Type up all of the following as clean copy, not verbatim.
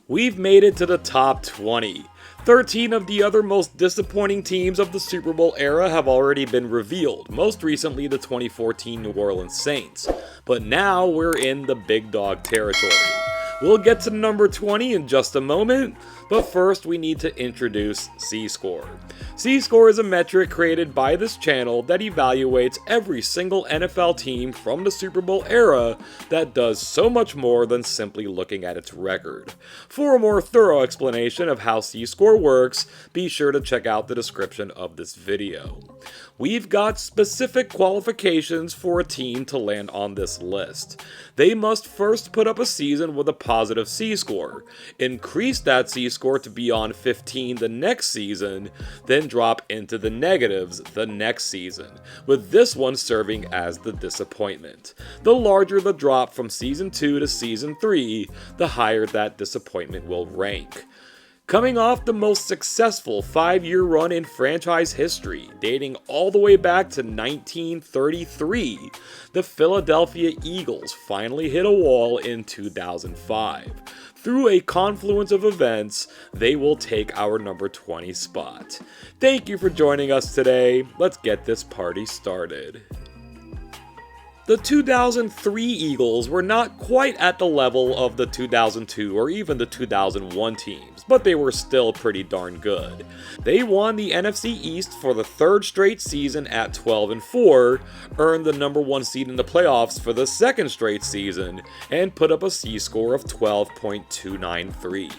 We've made it to the top 20. 13 of the other most disappointing teams of the Super Bowl era have already been revealed, most recently the 2014 New Orleans Saints. But now we're in the big dog territory. We'll get to number 20 in just a moment, but first we need to introduce C-Score. C-Score is a metric created by this channel that evaluates every single NFL team from the Super Bowl era that does so much more than simply looking at its record. For a more thorough explanation of how C-Score works, be sure to check out the description of this video. We've got specific qualifications for a team to land on this list. They must first put up a season with a positive C-score, increase that C-score to beyond 15 the next season, then drop into the negatives the next season, with this one serving as the disappointment. The larger the drop from season 2 to season 3, the higher that disappointment will rank. Coming off the most successful 5-year run in franchise history, dating all the way back to 1933, the Philadelphia Eagles finally hit a wall in 2005. Through a confluence of events, they will take our number 20 spot. Thank you for joining us today. Let's get this party started. The 2003 Eagles were not quite at the level of the 2002 or even the 2001 teams, but they were still pretty darn good. They won the NFC East for the third straight season at 12-4, earned the number 1 seed in the playoffs for the second straight season, and put up a C-score of 12.293.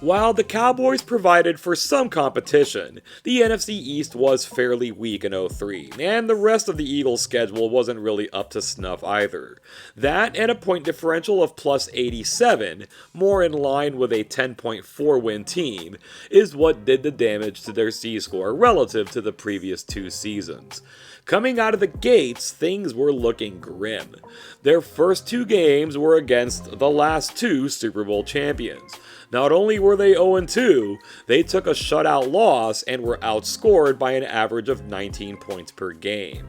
While the Cowboys provided for some competition, the NFC East was fairly weak in 03, and the rest of the Eagles' schedule wasn't really up to snuff either. That and a point differential of plus 87, more in line with a 10.4 win team, is what did the damage to their C-score relative to the previous 2 seasons. Coming out of the gates, things were looking grim. Their first 2 games were against the last 2 Super Bowl champions. Not only were they 0-2, they took a shutout loss and were outscored by an average of 19 points per game.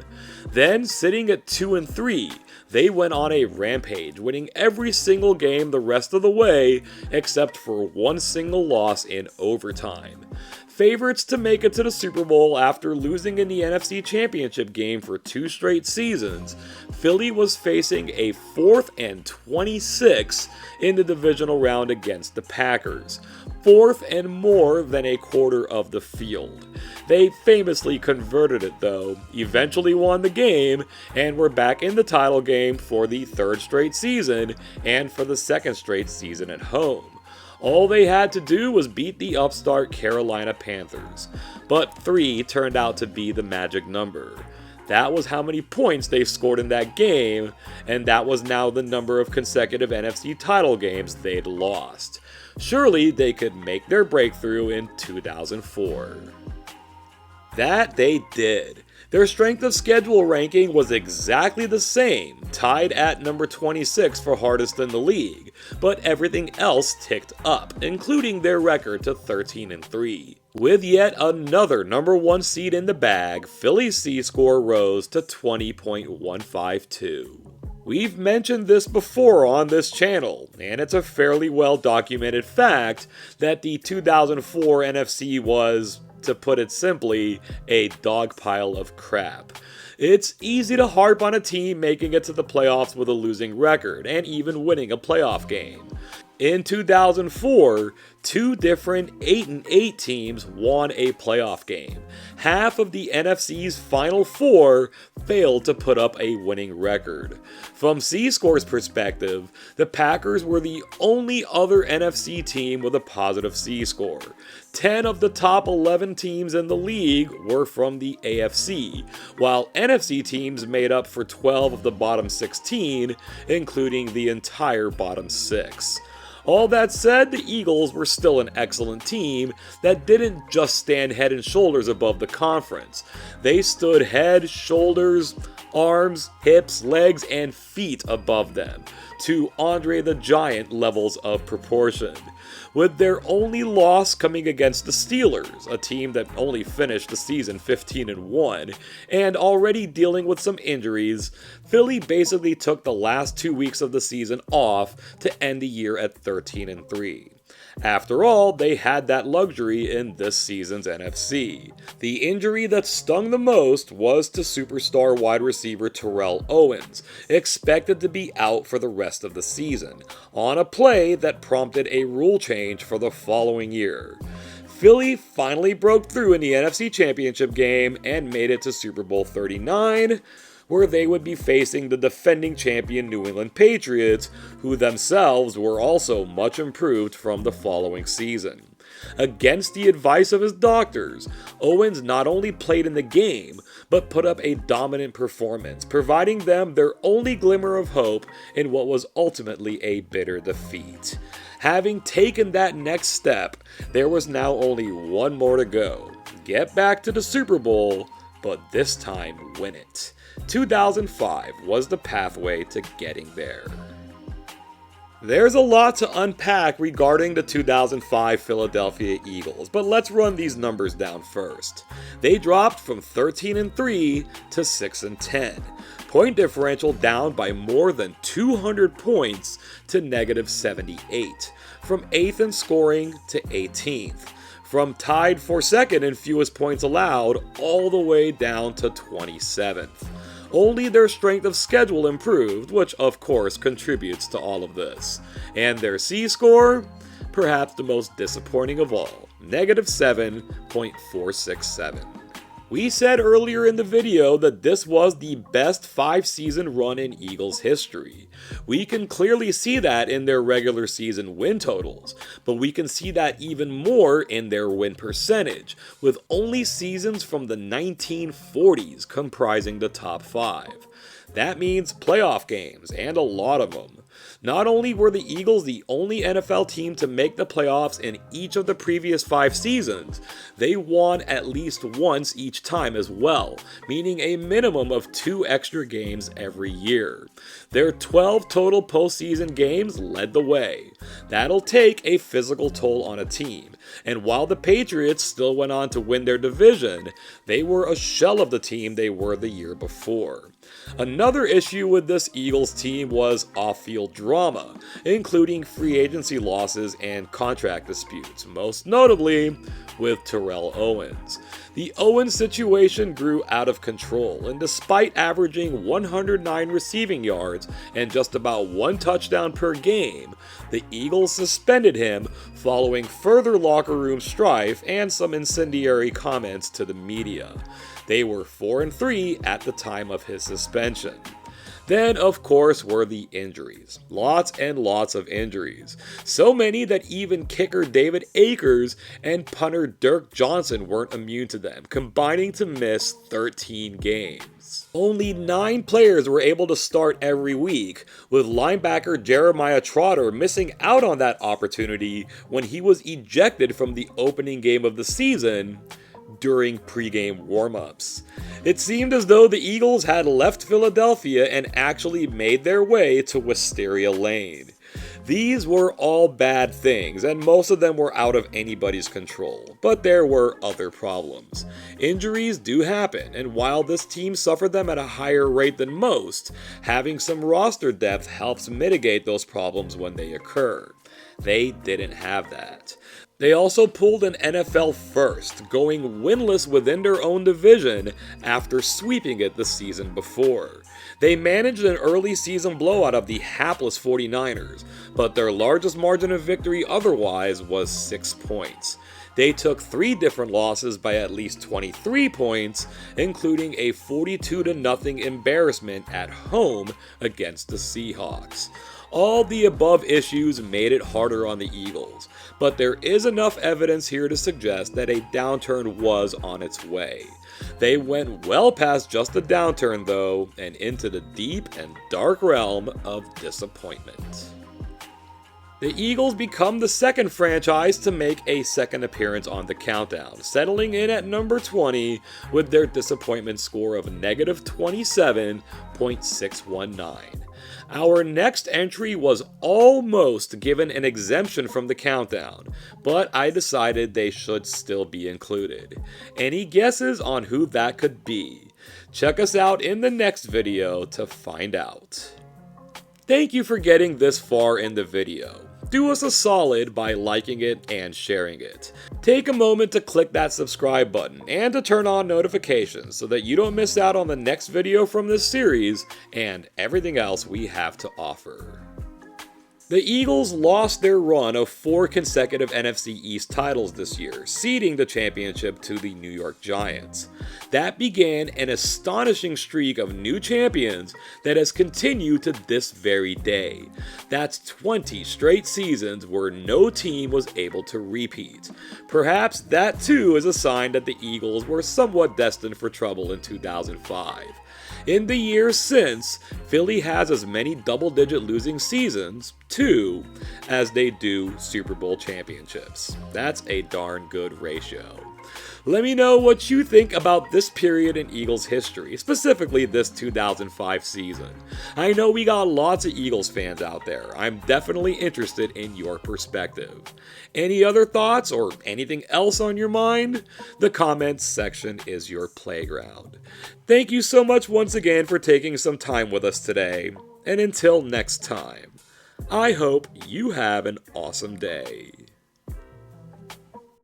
Then, sitting at 2-3, they went on a rampage, winning every single game the rest of the way except for one single loss in overtime. Favorites to make it to the Super Bowl after losing in the NFC Championship game for 2 straight seasons, Philly was facing a 4th and 26 in the divisional round against the Packers, 4th and more than a quarter of the field. They famously converted it though, eventually won the game, and were back in the title game for the 3rd straight season and for the 2nd straight season at home. All they had to do was beat the upstart Carolina Panthers, but 3 turned out to be the magic number. That was how many points they scored in that game, and that was now the number of consecutive NFC title games they'd lost. Surely they could make their breakthrough in 2004. That they did. Their strength of schedule ranking was exactly the same, tied at number 26 for hardest in the league, but everything else ticked up, including their record to 13-3. With yet another number 1 seed in the bag, Philly's C-score rose to 20.152. We've mentioned this before on this channel, and it's a fairly well documented fact that the 2004 NFC was, to put it simply, a dog pile of crap. It's easy to harp on a team making it to the playoffs with a losing record, and even winning a playoff game. In 2004, 2 different 8-8 teams won a playoff game. Half of the NFC's final 4 failed to put up a winning record. From C-Score's perspective, the Packers were the only other NFC team with a positive C-score. 10 of the top 11 teams in the league were from the AFC, while NFC teams made up for 12 of the bottom 16, including the entire bottom 6. All that said, the Eagles were still an excellent team that didn't just stand head and shoulders above the conference. They stood head, shoulders, arms, hips, legs, and feet above them. to Andre the Giant levels of proportion, with their only loss coming against the Steelers, a team that only finished the season 15-1, and already dealing with some injuries. Philly basically took the last 2 weeks of the season off to end the year at 13-3. After all, they had that luxury in this season's NFC. The injury that stung the most was to superstar wide receiver Terrell Owens, expected to be out for the rest of the season, on a play that prompted a rule change for the following year. Philly finally broke through in the NFC Championship game and made it to Super Bowl 39, where they would be facing the defending champion New England Patriots, who themselves were also much improved from the following season. Against the advice of his doctors, Owens not only played in the game, but put up a dominant performance, providing them their only glimmer of hope in what was ultimately a bitter defeat. Having taken that next step, there was now only one more to go: get back to the Super Bowl, but this time win it. 2005 was the pathway to getting there. There's a lot to unpack regarding the 2005 Philadelphia Eagles, but let's run these numbers down first. They dropped from 13-3 to 6-10. Point differential down by more than 200 points to -78. From 8th in scoring to 18th. From tied for second in fewest points allowed all the way down to 27th. Only their strength of schedule improved, which of course contributes to all of this. And their C-score? Perhaps the most disappointing of all, -7.467. We said earlier in the video that this was the best 5-season run in Eagles history. We can clearly see that in their regular season win totals, but we can see that even more in their win percentage, with only seasons from the 1940s comprising the top 5. That means playoff games, and a lot of them. Not only were the Eagles the only NFL team to make the playoffs in each of the previous 5 seasons, they won at least once each time as well, meaning a minimum of 2 extra games every year. Their 12 total postseason games led the way. That'll take a physical toll on a team, and while the Patriots still went on to win their division, they were a shell of the team they were the year before. Another issue with this Eagles team was off-field drama, including free agency losses and contract disputes, most notably with Terrell Owens. The Owens situation grew out of control, and despite averaging 109 receiving yards and just about 1 touchdown per game, the Eagles suspended him following further locker room strife and some incendiary comments to the media. They were 4-3 at the time of his suspension. Then, of course, were the injuries. Lots and lots of injuries. So many that even kicker David Akers and punter Dirk Johnson weren't immune to them, combining to miss 13 games. Only 9 players were able to start every week, with linebacker Jeremiah Trotter missing out on that opportunity when he was ejected from the opening game of the season during pregame warm-ups. It seemed as though the Eagles had left Philadelphia and actually made their way to Wisteria Lane. These were all bad things, and most of them were out of anybody's control, but there were other problems. Injuries do happen, and while this team suffered them at a higher rate than most, having some roster depth helps mitigate those problems when they occur. They didn't have that. They also pulled an NFL first, going winless within their own division after sweeping it the season before. They managed an early season blowout of the hapless 49ers, but their largest margin of victory otherwise was 6 points. They took 3 different losses by at least 23 points, including a 42-0 embarrassment at home against the Seahawks. All the above issues made it harder on the Eagles, but there is enough evidence here to suggest that a downturn was on its way. They went well past just a downturn though, and into the deep and dark realm of disappointment. The Eagles become the second franchise to make a second appearance on the countdown, settling in at number 20 with their disappointment score of -27.619. Our next entry was almost given an exemption from the countdown, but I decided they should still be included. Any guesses on who that could be? Check us out in the next video to find out. Thank you for getting this far in the video. Do us a solid by liking it and sharing it. Take a moment to click that subscribe button and to turn on notifications so that you don't miss out on the next video from this series and everything else we have to offer. The Eagles lost their run of 4 consecutive NFC East titles this year, ceding the championship to the New York Giants. That began an astonishing streak of new champions that has continued to this very day. That's 20 straight seasons where no team was able to repeat. Perhaps that too is a sign that the Eagles were somewhat destined for trouble in 2005. In the years since, Philly has as many double-digit losing seasons, 2, as they do Super Bowl championships. That's a darn good ratio. Let me know what you think about this period in Eagles history, specifically this 2005 season. I know we got lots of Eagles fans out there. I'm definitely interested in your perspective. Any other thoughts or anything else on your mind? The comments section is your playground. Thank you so much once again for taking some time with us today, and until next time, I hope you have an awesome day.